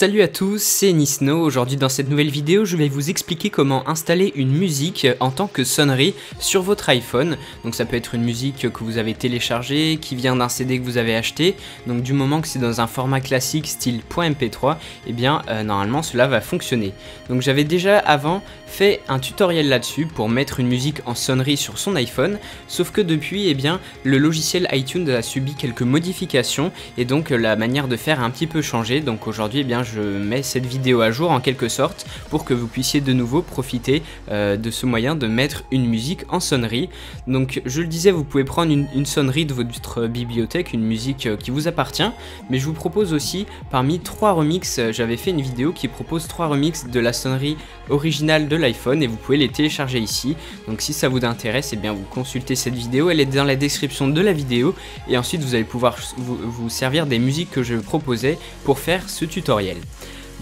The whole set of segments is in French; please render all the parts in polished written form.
Salut à tous, c'est Nisno. Aujourd'hui dans cette nouvelle vidéo, je vais vous expliquer comment installer une musique en tant que sonnerie sur votre iPhone. Donc ça peut être une musique que vous avez téléchargée, qui vient d'un CD que vous avez acheté. Donc du moment que c'est dans un format classique style .mp3, eh bien normalement cela va fonctionner. Donc j'avais déjà avant fait un tutoriel là-dessus pour mettre une musique en sonnerie sur son iPhone. Sauf que depuis, eh bien le logiciel iTunes a subi quelques modifications et donc la manière de faire a un petit peu changé. Donc aujourd'hui, eh bien je mets cette vidéo à jour en quelque sorte pour que vous puissiez de nouveau profiter de ce moyen de mettre une musique en sonnerie. Donc je le disais, vous pouvez prendre une sonnerie de votre bibliothèque, une musique qui vous appartient, mais je vous propose aussi parmi 3 remixes, j'avais fait une vidéo qui propose 3 remixes de la sonnerie originale de l'iPhone et vous pouvez les télécharger ici. Donc si ça vous intéresse, eh bien vous consultez cette vidéo, elle est dans la description de la vidéo et ensuite vous allez pouvoir vous servir des musiques que je proposais pour faire ce tutoriel.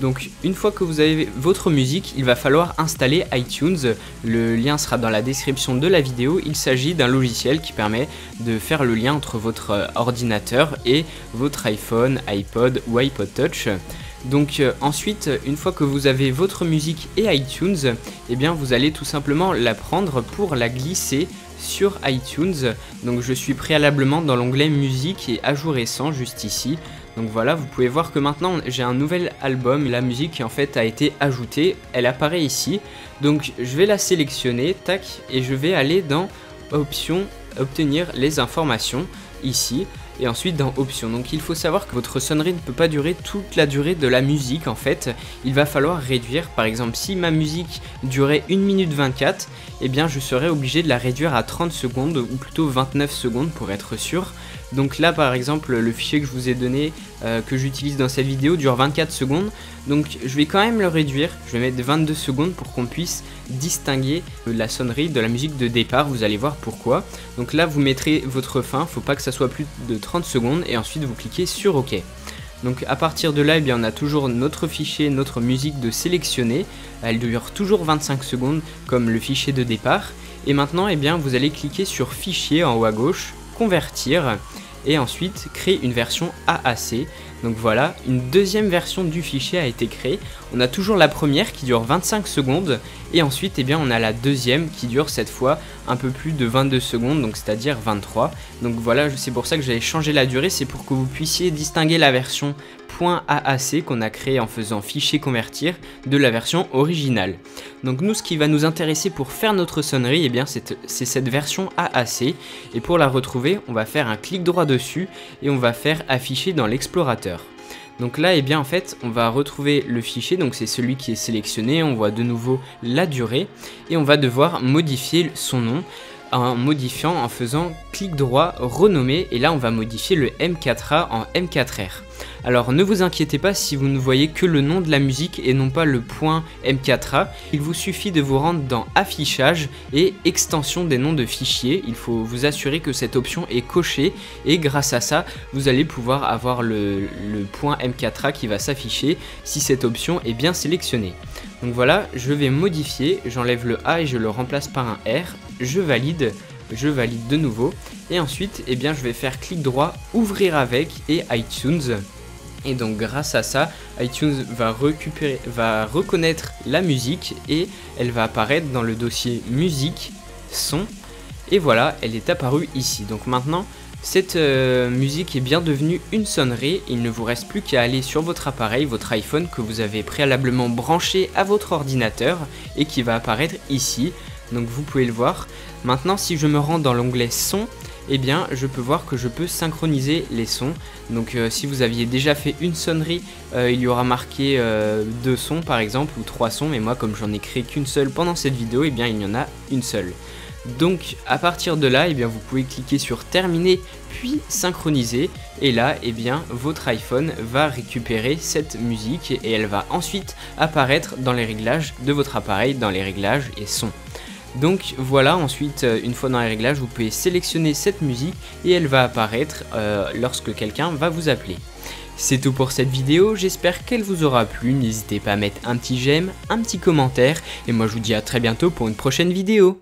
Donc une fois que vous avez votre musique, il va falloir installer iTunes, le lien sera dans la description de la vidéo. Il s'agit d'un logiciel qui permet de faire le lien entre votre ordinateur et votre iPhone, iPod ou iPod Touch. Donc ensuite, une fois que vous avez votre musique et iTunes, eh bien vous allez tout simplement la prendre pour la glisser sur iTunes. Donc je suis préalablement dans l'onglet musique et ajout récent juste ici. Donc voilà, vous pouvez voir que maintenant j'ai un nouvel album, la musique qui en fait a été ajoutée, elle apparaît ici. Donc je vais la sélectionner, tac, et je vais aller dans options, obtenir les informations ici. Et ensuite dans options, donc il faut savoir que votre sonnerie ne peut pas durer toute la durée de la musique en fait. Il va falloir réduire, par exemple si ma musique durait 1 minute 24, eh bien je serais obligé de la réduire à 30 secondes ou plutôt 29 secondes pour être sûr. Donc là par exemple le fichier que je vous ai donné, que j'utilise dans cette vidéo dure 24 secondes. Donc je vais quand même le réduire, je vais mettre 22 secondes pour qu'on puisse distinguer la sonnerie de la musique de départ, vous allez voir pourquoi. Donc là vous mettrez votre fin, faut pas que ça soit plus de 30 secondes et ensuite vous cliquez sur OK. Donc à partir de là, eh bien, on a toujours notre fichier, notre musique de sélectionner, elle dure toujours 25 secondes comme le fichier de départ. Et maintenant eh bien, vous allez cliquer sur fichier en haut à gauche, convertir et ensuite créer une version AAC. Donc voilà, une deuxième version du fichier a été créée. On a toujours la première qui dure 25 secondes et ensuite eh bien, on a la deuxième qui dure cette fois un peu plus de 22 secondes, donc c'est-à-dire 23. Donc voilà, c'est pour ça que j'avais changé la durée, c'est pour que vous puissiez distinguer la version .AAC qu'on a créé en faisant fichier convertir de la version originale. Donc nous, ce qui va nous intéresser pour faire notre sonnerie, eh bien c'est cette version AAC, et pour la retrouver on va faire un clic droit dessus et on va faire afficher dans l'explorateur. Donc là, eh bien en fait, on va retrouver le fichier, donc c'est celui qui est sélectionné, on voit de nouveau la durée et on va devoir modifier son nom en modifiant, en faisant clic droit, renommer, et là on va modifier le M4A en M4R. Alors ne vous inquiétez pas si vous ne voyez que le nom de la musique et non pas le point M4A, il vous suffit de vous rendre dans affichage et extension des noms de fichiers. Il faut vous assurer que cette option est cochée et grâce à ça vous allez pouvoir avoir le point M4A qui va s'afficher si cette option est bien sélectionnée. Donc voilà, je vais modifier, j'enlève le A et je le remplace par un R, je valide de nouveau et ensuite eh bien, je vais faire clic droit, ouvrir avec et iTunes. Et donc grâce à ça, iTunes va reconnaître la musique et elle va apparaître dans le dossier musique, son, et voilà, elle est apparue ici. Donc maintenant, cette musique est bien devenue une sonnerie, il ne vous reste plus qu'à aller sur votre appareil, votre iPhone que vous avez préalablement branché à votre ordinateur et qui va apparaître ici, donc vous pouvez le voir. Maintenant si je me rends dans l'onglet son, eh bien je peux voir que je peux synchroniser les sons. Donc si vous aviez déjà fait une sonnerie, il y aura marqué 2 sons par exemple ou 3 sons, mais moi comme j'en ai créé qu'une seule pendant cette vidéo, eh bien il y en a une seule. Donc à partir de là, eh bien, vous pouvez cliquer sur terminer puis synchroniser et là eh bien, votre iPhone va récupérer cette musique et elle va ensuite apparaître dans les réglages de votre appareil, dans les réglages et son. Donc voilà, ensuite une fois dans les réglages vous pouvez sélectionner cette musique et elle va apparaître lorsque quelqu'un va vous appeler. C'est tout pour cette vidéo, j'espère qu'elle vous aura plu, n'hésitez pas à mettre un petit j'aime, un petit commentaire et moi je vous dis à très bientôt pour une prochaine vidéo.